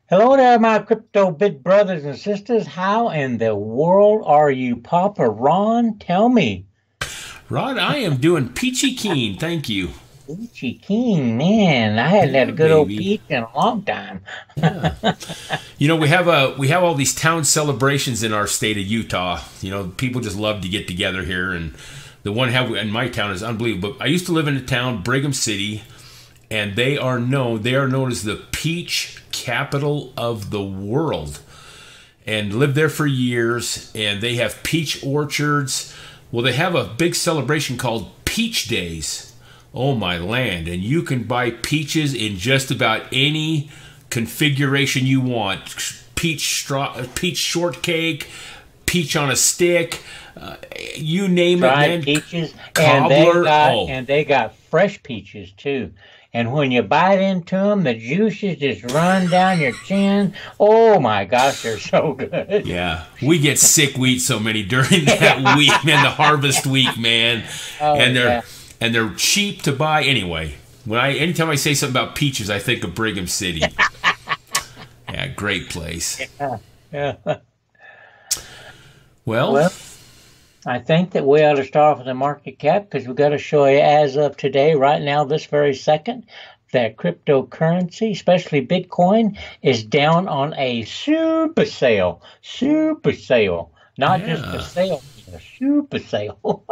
Hello there, my crypto bit brothers and sisters. How in the world are you, Papa Ron? Tell me. Rod, I am doing peachy keen, thank you. Gucci King, man, I hadn't had Yeah, a good old baby. peach in a long time. Yeah. We have all these town celebrations in our state of Utah. People just love to get together here, and the one have in my town is unbelievable. But I used to live in a town, Brigham City, and they are known as the peach capital of the world, and lived there for years. And they have peach orchards. Well, they have a big celebration called Peach Days. Oh my land. And you can buy peaches in just about any configuration you want. Peach shortcake, peach on a stick, you name it, Dried man. peaches, and they Cobbler. got Oh, and they got fresh peaches too. And when you bite into them, the juices just run down your chin. Oh my gosh, they're so good. yeah. We get sick. We eat so many during that week, man, the harvest week, man. Oh And yeah. they're cheap to buy anyway. Anytime I say something about peaches, I think of Brigham City. Yeah, great place. Yeah. Well, Well, I think that we ought to start with the market cap because we've got to show you as of today, right now, this very second, that cryptocurrency, especially Bitcoin, is down on a super sale. Super sale. Not just a yeah. sale, a super sale.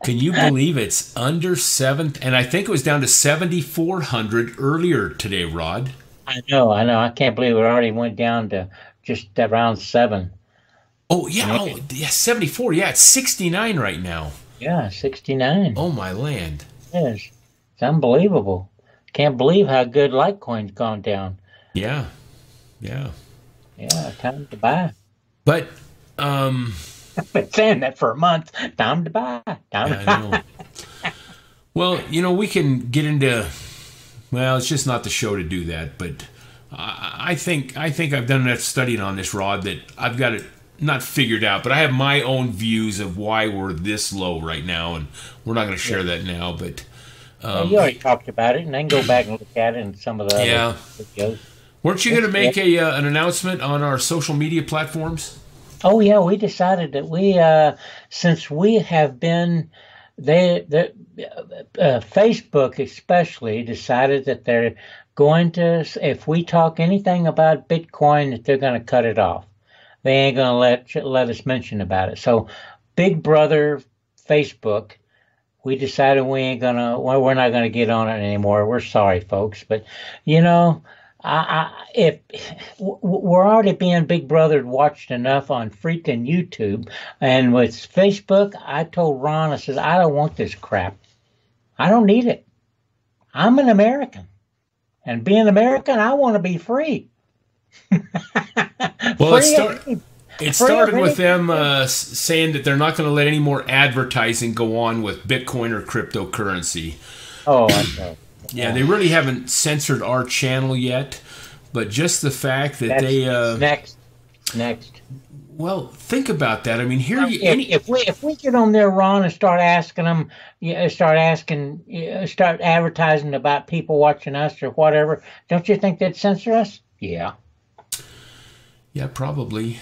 Can you believe it's under seventh? And I think it was down to 7,400 earlier today, Rod. I know. I can't believe it already went down to just around seven. Oh yeah, And oh yeah, 74. Yeah, it's 69 right now. yeah, 69. Oh my land. Yes. It's unbelievable. Can't believe how good Litecoin's gone down. Yeah, yeah. Yeah, time to buy. But um, Been saying that for a month. Time to buy. Time yeah, to I buy. know. Well, we can get into. Well, it's just not the show to do that. But I think I've done enough studying on this, Rod, that I've got it not figured out. But I have my own views of why we're this low right now, and we're not going to Yeah. share that now. But Well, you I already talked about it, and then go back and look at it in some of the other yeah. videos. Weren't you going It's, to yeah. make an announcement on our social media platforms? Oh yeah, we decided that since we have been Facebook especially decided that they're going to, if we talk anything about Bitcoin, that they're going to cut it off. They ain't going to let us mention about it. So, Big Brother Facebook, we decided we're not gonna get on it anymore. We're sorry, folks, but you know, if we're already being Big Brother watched enough on freaking YouTube, and with Facebook, I told Ron, I said, I don't want this crap. I don't need it. I'm an American, and being American, I want to be free. Well, Free of any, it free of started with any. them saying that they're not going to let any more advertising go on with Bitcoin or cryptocurrency. Oh, I know. Yeah, Yeah. they really haven't censored our channel yet, but just the fact that That's they, next. Next. well, think about that. I mean, here you If any. if we get on there, Ron, and start asking them, start advertising about people watching us or whatever, don't you think they'd censor us? Yeah. Yeah, probably.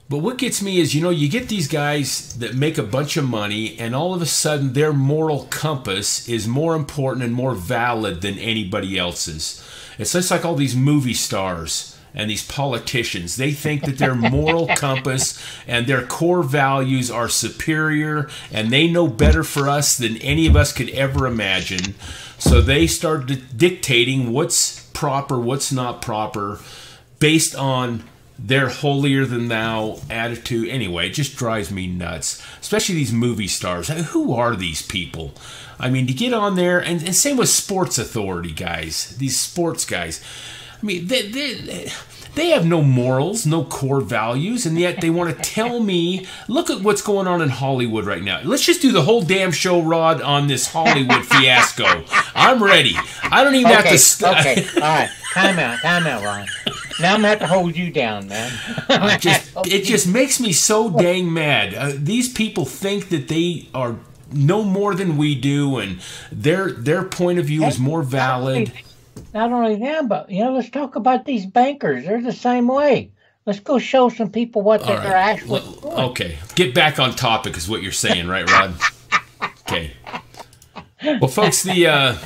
But what gets me is, you get these guys that make a bunch of money, and all of a sudden their moral compass is more important and more valid than anybody else's. It's just like all these movie stars and these politicians. They think that their moral compass and their core values are superior, and they know better for us than any of us could ever imagine. So they start dictating what's proper, what's not proper, based on their holier than thou attitude. Anyway, it just drives me nuts, especially these movie stars. Who are these people? I mean, to get on there, and same with sports authority guys, these sports guys. I mean, they have no morals, no core values, and yet they want to tell me, look at what's going on in Hollywood right now. Let's just do the whole damn show, Rod, on this Hollywood fiasco. I'm ready. I don't even have Okay. to... Okay. All right. Time out, Ron. Now I'm gonna have to hold you down, man. I'm gonna have to hold It you. just makes me so dang mad. These people think that they are no more than we do, and their point of view is more Actually, valid. not only them, but let's talk about these bankers. They're the same way. Let's go show some people what All they're right. actually doing. Okay. Get back on topic is what you're saying, right, Rod? Okay. Well, folks, the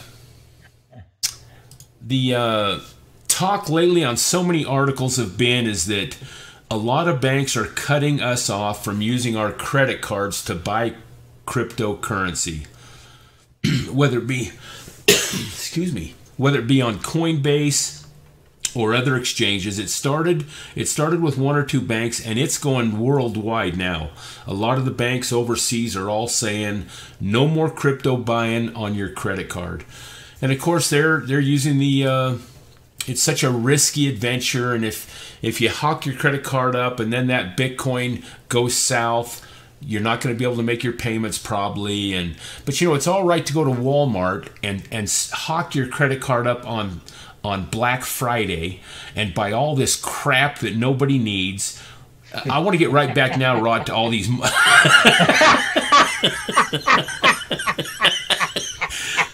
talk lately on so many articles have been is that a lot of banks are cutting us off from using our credit cards to buy cryptocurrency, whether it be, excuse me, whether it be on Coinbase or other exchanges. It started with one or two banks, and it's going worldwide now. A lot of the banks overseas are all saying no more crypto buying on your credit card. And of course they're using the it's such a risky adventure, and if you hawk your credit card up and then that Bitcoin goes south, you're not going to be able to make your payments probably. But it's all right to go to Walmart and hawk your credit card up on Black Friday and buy all this crap that nobody needs. I want to get right back now, Rod, to all these.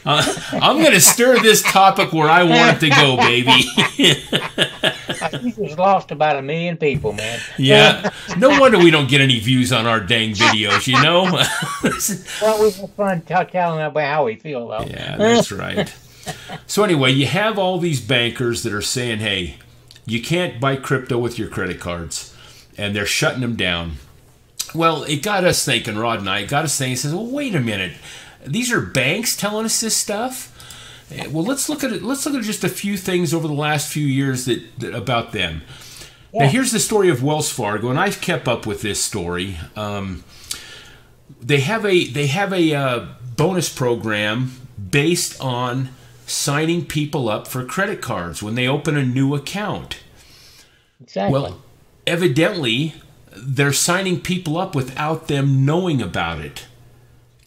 I'm going to stir this topic where I want it to go, baby. You just lost about 1 million people, man. Yeah. No wonder we don't get any views on our dang videos, Well, we have fun telling about how we feel, though. Yeah, that's right. So anyway, you have all these bankers that are saying, hey, you can't buy crypto with your credit cards, and they're shutting them down. Well, it got us thinking, Rod and I, it got us thinking, says, well, wait a minute. These are banks telling us this stuff? Well, let's look at it. Let's look at just a few things over the last few years that about them. Yeah. Now, here's the story of Wells Fargo, and I've kept up with this story. They have a bonus program based on signing people up for credit cards when they open a new account. Exactly. Well, evidently, they're signing people up without them knowing about it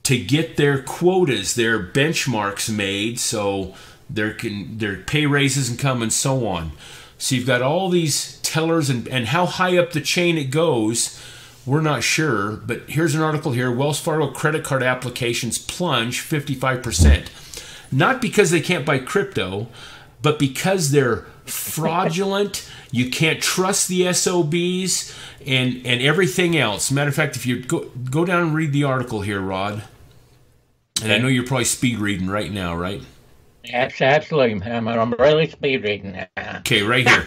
to get their quotas, their benchmarks made, so their pay raises can come and so on. So you've got all these tellers, and how high up the chain it goes, we're not sure. But here's an article here. Wells Fargo credit card applications plunge 55%. Not because they can't buy crypto, but because they're fraudulent. You can't trust the SOBs and everything else. Matter of fact, if you go down and read the article here, Rod, and I know you're probably speed reading right now, right? Absolutely. I'm really speed reading now. Okay, right here.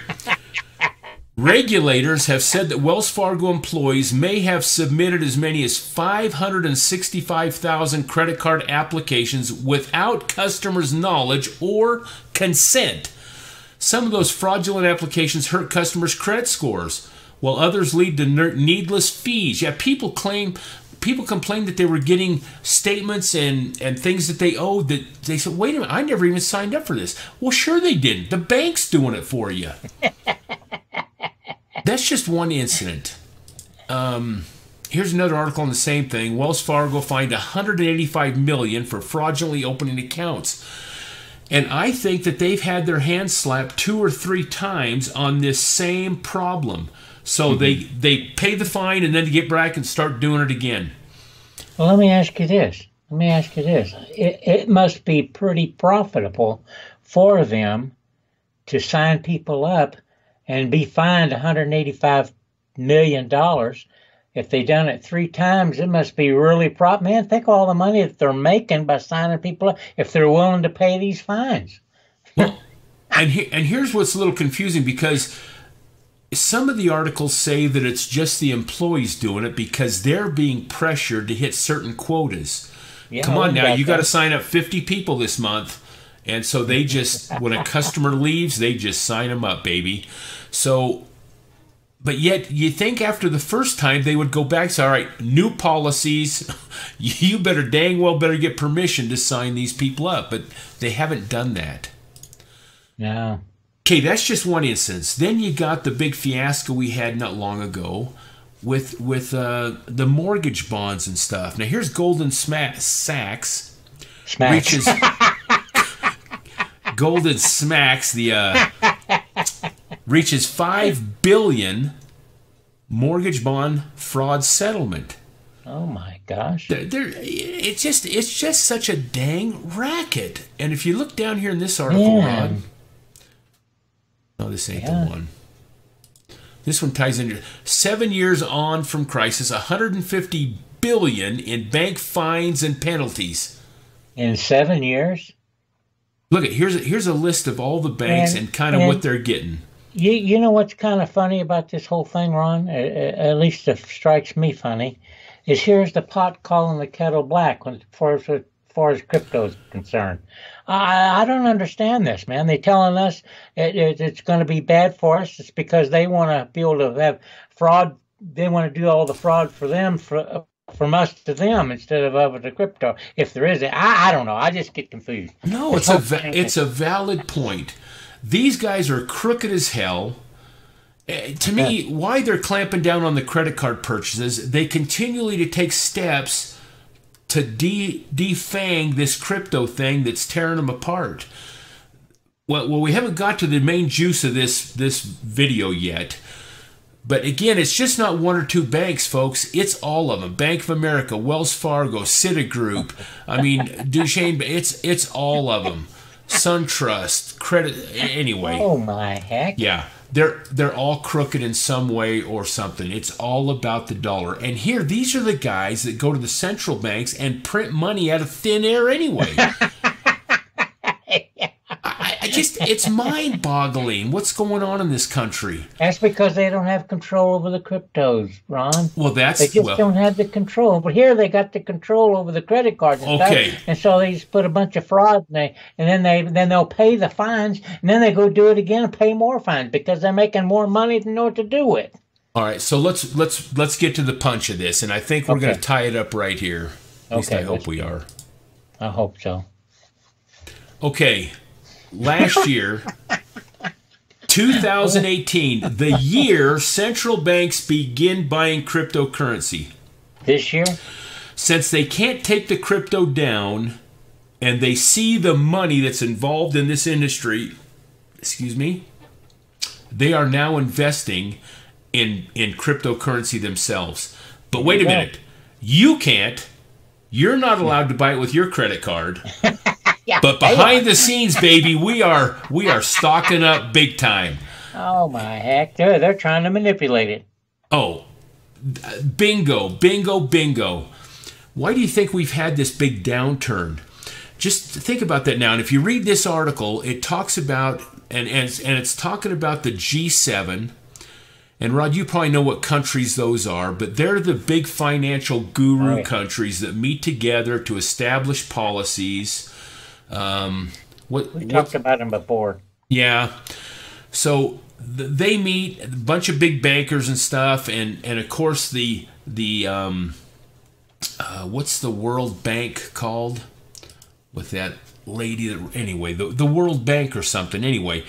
Regulators have said that Wells Fargo employees may have submitted as many as 565,000 credit card applications without customers' knowledge or consent. Some of those fraudulent applications hurt customers' credit scores, while others lead to needless fees. Yeah, people complained that they were getting statements and things that they owed that they said, wait a minute, I never even signed up for this. Well, sure they didn't. The bank's doing it for you. That's just one incident. Here's another article on the same thing. Wells Fargo fined $185 million for fraudulently opening accounts. And I think that they've had their hands slapped 2 or 3 times on this same problem. So they pay the fine and then get back and start doing it again. Well, let me ask you this. It must be pretty profitable for them to sign people up and be fined $185 million. If they've done it 3 times, it must be really profitable. Man, think of all the money that they're making by signing people up if they're willing to pay these fines. Well, and here's what's a little confusing, because some of the articles say that it's just the employees doing it because they're being pressured to hit certain quotas. Yeah, come on now, you got to sign up 50 people this month. And so they just, when a customer leaves, they just sign them up, baby. So, but yet you think after the first time they would go back and say, all right, new policies, you dang well better get permission to sign these people up. But they haven't done that. No. Okay, that's just one instance. Then you got the big fiasco we had not long ago with the mortgage bonds and stuff. Now here's Goldman Sachs reaches Goldman Sachs reaches $5 billion mortgage bond fraud settlement. Oh my gosh! It's just such a dang racket. And if you look down here in this article, Rod, No, this ain't the one. This one ties into 7 years on from crisis, 150 billion in bank fines and penalties. In 7 years? Look, here's a list of all the banks and kind of what they're getting. You know what's kind of funny about this whole thing, Ron? At least it strikes me funny, is here's the pot calling the kettle black as far as crypto is concerned. I don't understand this, man. They're telling us it's going to be bad for us. It's because they want to be able to have fraud. They want to do all the fraud for them, from us to them, instead of over to crypto. If there is, I don't know. I just get confused. No, it's a valid point. These guys are crooked as hell. To me, why they're clamping down on the credit card purchases, they continually to take steps to defang this crypto thing that's tearing them apart. Well, we haven't got to the main juice of this video yet. But again, it's just not one or two banks, folks. It's all of them. Bank of America, Wells Fargo, Citigroup. I mean, Duchesne. It's all of them. SunTrust, Credit. Anyway. Oh my heck. Yeah, they're all crooked in some way or something. It's all about the dollar. And here, these are the guys that go to the central banks and print money out of thin air anyway. It's mind-boggling what's going on in this country. That's because they don't have control over the cryptos, Ron. Well, they just don't have the control. But here they got the control over the credit cards and stuff. And so they just put a bunch of fraud in and then they'll pay the fines, and then they go do it again and pay more fines because they're making more money to know what to do with. All right, so let's get to the punch of this, and I think we're going to tie it up right here. At least I hope we are. I hope so. Okay. Last year, 2018, the year central banks begin buying cryptocurrency. This year? Since they can't take the crypto down and they see the money that's involved in this industry, they are now investing in cryptocurrency themselves. But wait a minute. You can't. You're not allowed to buy it with your credit card. Yeah, but behind the scenes, baby, we are stocking up big time. Oh my heck, they're trying to manipulate it. Oh, bingo, bingo, bingo. Why do you think we've had this big downturn? Just think about that now. And if you read this article, it talks about and it's talking about the G7. And Rod, you probably know what countries those are, but they're the big financial guru countries that meet together to establish policies. We talked about them before. Yeah. So they meet a bunch of big bankers and stuff, and of course the what's the World Bank called? With that lady that anyway, the World Bank or something. Anyway,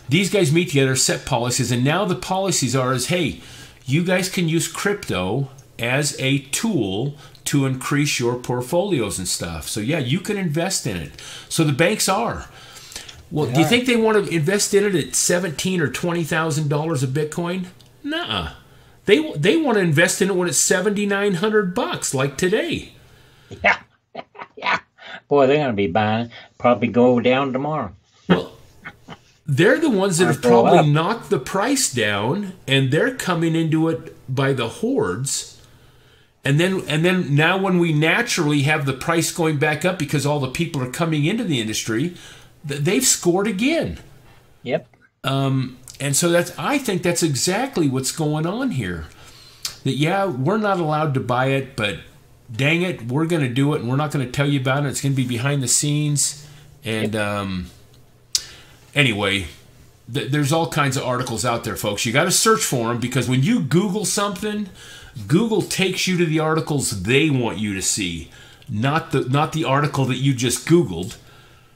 these guys meet together, set policies, and now the policies are hey, you guys can use crypto as a tool to increase your portfolios and stuff. So yeah, you can invest in it. So the banks are. Well, do you think they want to invest in it at $17,000 or $20,000 a Bitcoin? Nuh-uh. They want to invest in it when it's $7,900 like today. Yeah, yeah. Boy, they're going to be buying. Probably go down tomorrow. Well, they're the ones that have probably knocked the price down, and they're coming into it by the hordes. And then now when we naturally have the price going back up because all the people are coming into the industry, they've scored again. Yep. And so I think that's exactly what's going on here. That yeah, we're not allowed to buy it, but dang it, we're going to do it, and we're not going to tell you about it. It's going to be behind the scenes. And anyway, there's all kinds of articles out there, folks. You got to search for them because when you Google something, Google takes you to the articles they want you to see, not the article that you just Googled.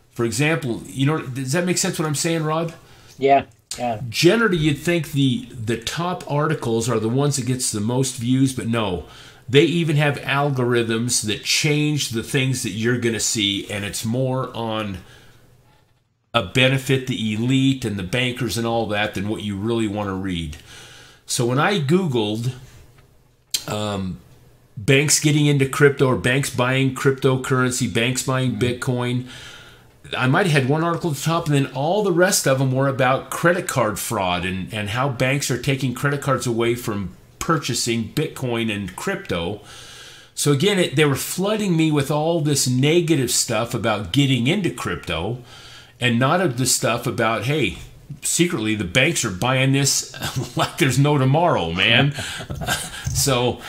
For example, does that make sense what I'm saying, Rod? Yeah. Yeah. Generally, you'd think the top articles are the ones that gets the most views, but no. They even have algorithms that change the things that you're going to see, and it's more on a benefit the elite and the bankers and all that than what you really want to read. So when I Googled banks getting into crypto or banks buying cryptocurrency, banks buying Bitcoin, I might have had one article at the top, and then all the rest of them were about credit card fraud and how banks are taking credit cards away from purchasing Bitcoin and crypto. So again, they were flooding me with all this negative stuff about getting into crypto, and not of the stuff about, hey, secretly the banks are buying this like there's no tomorrow, man. So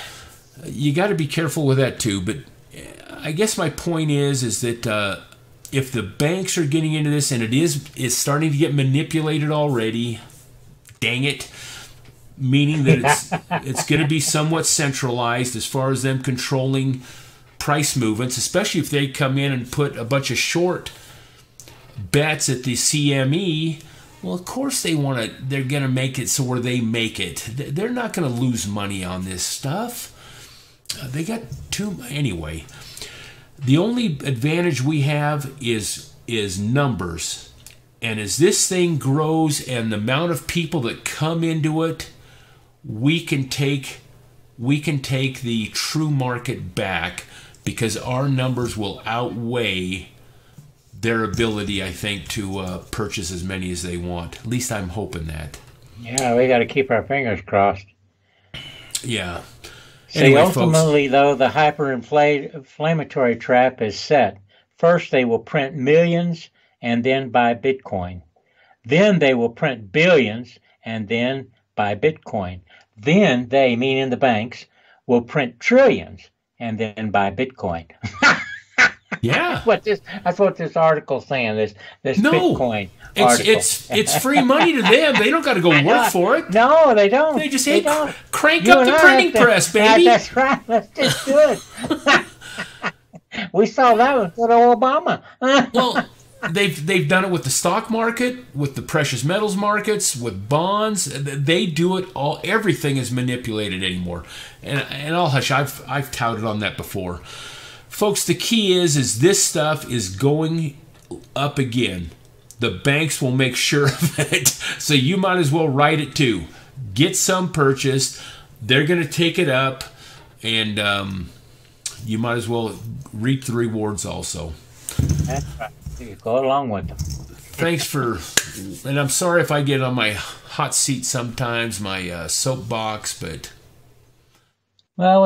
you got to be careful with that too. But I guess my point is that if the banks are getting into this, and it's starting to get manipulated already, dang it, meaning that it's going to be somewhat centralized as far as them controlling price movements, especially if they come in and put a bunch of short bets at the CME. Well, of course they're going to make it so where they make it. They're not going to lose money on this stuff. They got anyway. The only advantage we have is numbers. And as this thing grows and the amount of people that come into it, we can take the true market back, because our numbers will outweigh their ability, I think, to purchase as many as they want. At least I'm hoping that. Yeah, we got to keep our fingers crossed. Yeah. See, anyway, ultimately, though, the hyper-inflammatory trap is set. First, they will print millions and then buy Bitcoin. Then they will print billions and then buy Bitcoin. Then they, meaning the banks, will print trillions and then buy Bitcoin. Yeah, that's what this article's saying. This Bitcoin article. It's free money to them. They don't got to go work for it. No, they don't. They just crank up the printing press, baby. That's right. Let's just do it. We saw that with good old Obama. Well, they've done it with the stock market, with the precious metals markets, with bonds. They do it all. Everything is manipulated anymore. And I'll hush. I've touted on that before. Folks, the key is this stuff is going up again. The banks will make sure of it, so you might as well write it too. Get some purchased. They're going to take it up, and you might as well reap the rewards also. That's right. You go along with them. Thanks and I'm sorry if I get on my hot seat sometimes, my soapbox, but... Well,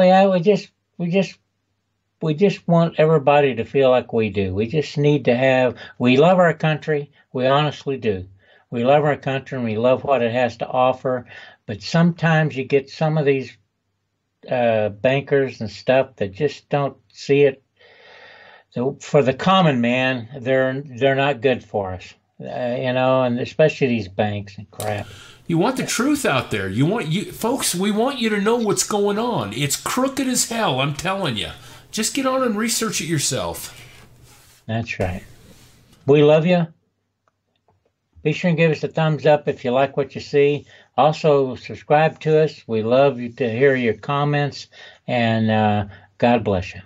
we just want everybody to feel like we do. We just need to we love our country. We honestly do. We love our country and we love what it has to offer. But sometimes you get some of these bankers and stuff that just don't see it. So for the common man, they're not good for us, and especially these banks and crap. You want the truth out there. Folks, we want you to know what's going on. It's crooked as hell, I'm telling you. Just get on and research it yourself. That's right. We love you. Be sure and give us a thumbs up if you like what you see. Also, subscribe to us. We love you to hear your comments, and God bless you.